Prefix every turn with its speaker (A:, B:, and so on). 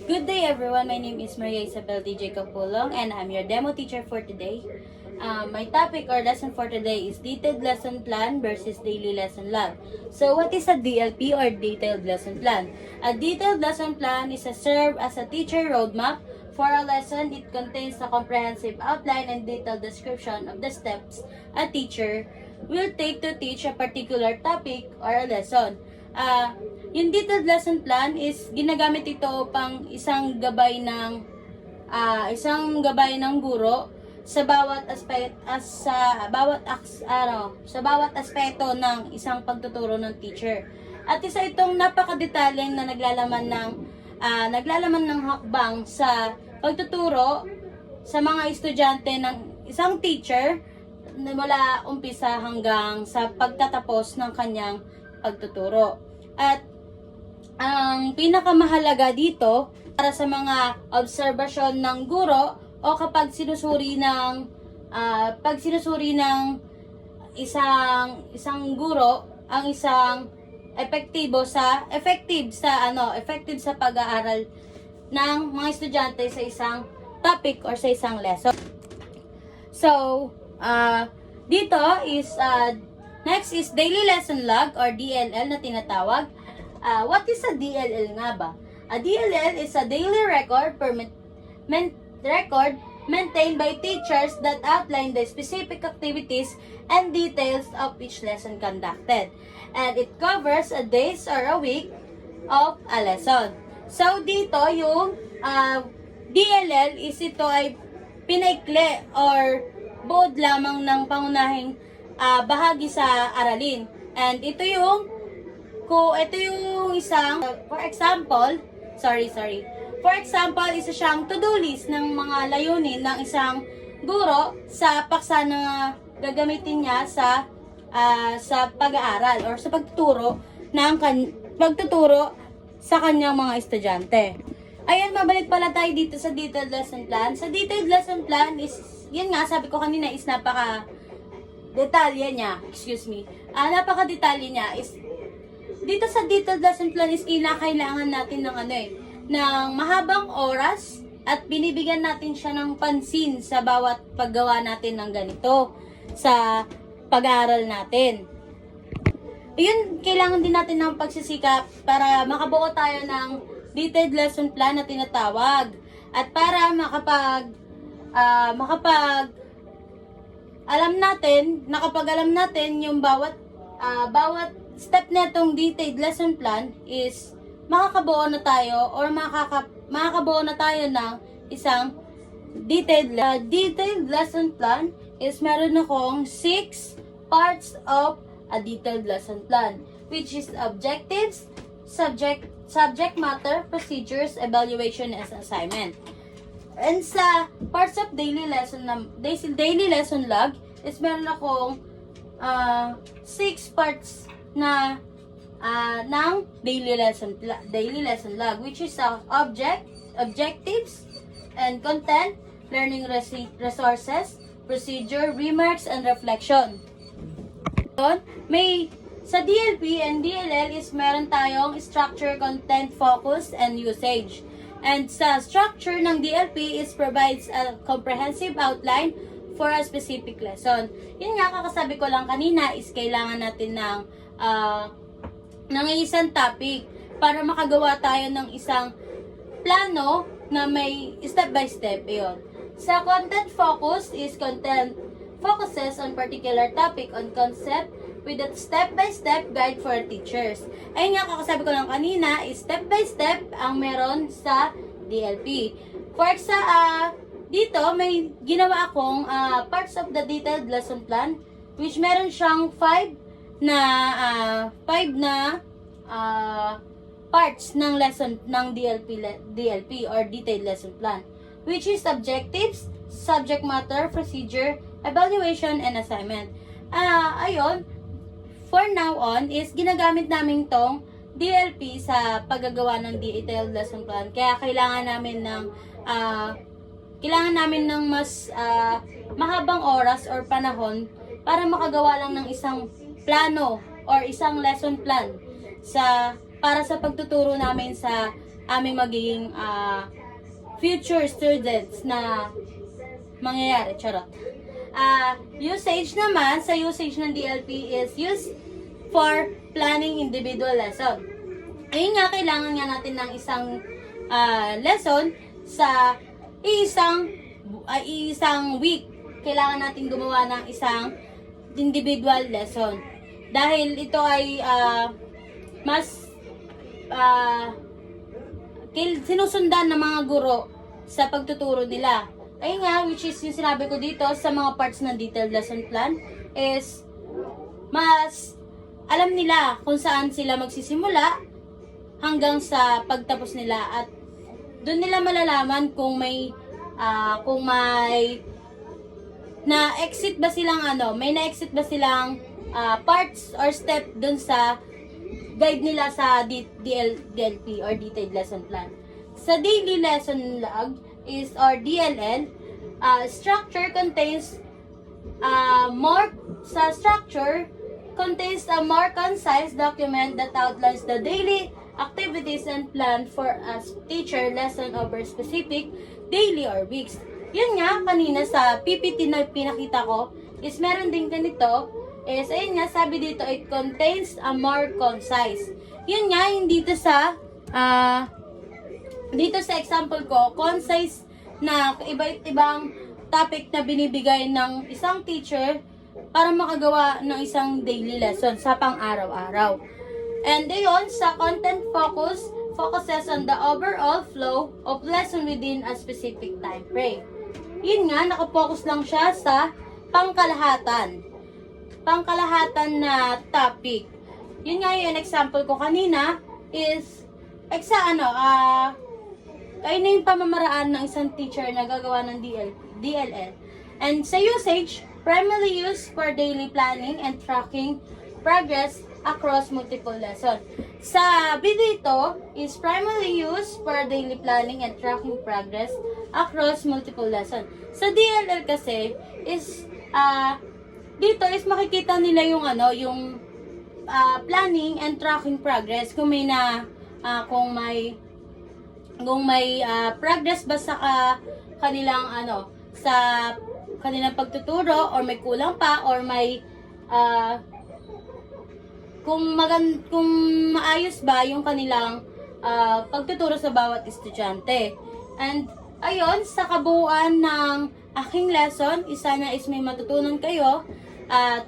A: Good day everyone, my name is Maria Isabel DJ Capulong and I'm your demo teacher for today. My topic or lesson for today is detailed lesson plan versus daily lesson log. So what is a DLP or detailed lesson plan? A detailed lesson plan is a serve as a teacher roadmap for a lesson. It contains a comprehensive outline and detailed description of the steps a teacher will take to teach a particular topic or a lesson. Yung detailed lesson plan is ginagamit ito pang isang gabay ng guro sa bawat aspeto ng isang pagtuturo ng teacher. At isa itong napakadetalyeng na naglalaman ng hakbang sa pagtuturo sa mga estudyante ng isang teacher mula umpisa hanggang sa pagtatapos ng kanyang pagtuturo. At ang pinakamahalaga dito para sa mga obserbasyon ng guro o kapag sinusuri ng isang guro ang isang effective sa pag-aaral ng mga estudyante sa isang topic or sa isang lesson. So, dito is next is daily lesson log or DLL na tinatawag. What is a DLL nga ba? A DLL is a daily record maintained by teachers that outline the specific activities and details of each lesson conducted. And it covers a days or a week of a lesson. So dito yung DLL is ito ay pinaikli or buod lamang ng pangunahing bahagi sa aralin. And ito yung isang, for example, isa siyang to-do list ng mga layunin ng isang guro sa paksa na gagamitin niya sa pag-aaral or sa pagtuturo sa kanyang mga estudyante. Ayun, mabalik pala tayo dito sa detailed lesson plan. Sa detailed lesson plan is, yun nga, sabi ko kanina is napaka-detalye niya. Napaka-detalye niya is dito sa detailed lesson plan is kailangan natin ng mahabang oras at binibigyan natin siya ng pansin sa bawat paggawa natin ng ganito sa pag-aaral natin. Yun, kailangan din natin ng pagsisikap para makabuo tayo ng detailed lesson plan na tinatawag at para alam natin yung bawat step na itong detailed lesson plan is makakabuo na tayo ng isang detailed lesson plan is meron akong 6 parts of a detailed lesson plan, which is objectives, subject matter, procedures, evaluation, and assignment. And sa parts of daily lesson log is meron akong 6 parts na ng daily lesson log, which is objectives and content, learning resources, procedure, remarks, and reflection. Sa DLP and DLL is meron tayong structure, content, focus, and usage. And sa structure ng DLP is provides a comprehensive outline for a specific lesson. Yun nga, kakasabi ko lang kanina is kailangan natin ng isang topic para makagawa tayo ng isang plano na may step by step. Yun. Sa content focus is content focuses on particular topic on concept with a step-by-step guide for teachers. Ayun nga, kakasabi ko lang kanina, is step-by-step ang meron sa DLP. For dito, may ginawa akong parts of the detailed lesson plan, which meron siyang 5 parts ng lesson ng DLP or detailed lesson plan, which is objectives, subject matter, procedure, evaluation, and assignment. Ayun, for now on is ginagamit namin tong DLP sa paggagawa ng detailed lesson plan. Kaya kailangan namin ng mas mahabang oras or panahon para makagawa lang ng isang plano or isang lesson plan para sa pagtuturo namin sa aming magiging future students na mangyayari. Charot. Usage naman, sa usage ng DLP is used for planning individual lesson. Ayun nga, kailangan nga natin ng isang lesson sa isang week. Kailangan natin gumawa ng isang individual lesson. Dahil ito ay mas sinusundan ng mga guro sa pagtuturo nila. Ayun nga, which is yung sinabi ko dito sa mga parts ng detailed lesson plan is mas alam nila kung saan sila magsisimula hanggang sa pagtapos nila, at doon nila malalaman kung may na-exit ba silang may na-exit ba silang parts or step doon sa guide nila sa DLP or detailed lesson plan. Sa daily lesson log is or DLL, structure contains contains a more concise document that outlines the daily activities and plan for a teacher lesson over specific daily or weeks. Yun nga, kanina sa PPT na pinakita ko, is meron din ganito, is ayun nga, sabi dito, it contains a more concise. Yun nga, yung dito sa example ko, concise na iba-ibang topic na binibigay ng isang teacher para makagawa ng isang daily lesson sa pang-araw-araw. And ayun, sa content focuses on the overall flow of lesson within a specific time frame. Yun nga, nakapokus lang siya sa pangkalahatan na topic. Yun nga yung example ko kanina is ayun na yung pamamaraan ng isang teacher na gagawa ng DLL. And sa usage, primarily used for daily planning and tracking progress across multiple lessons. Sa video ito is primarily used for daily planning and tracking progress across multiple lessons. Sa DLL kasi is dito is makikita nila yung planning and tracking progress kung may progress ba sa kanilang sa kanilang pagtuturo, or may kulang pa, or may kung maayos ba yung kanilang pagtuturo sa bawat estudyante. And ayun, sa kabuuan ng aking lesson, isa na is may matutunan kayo at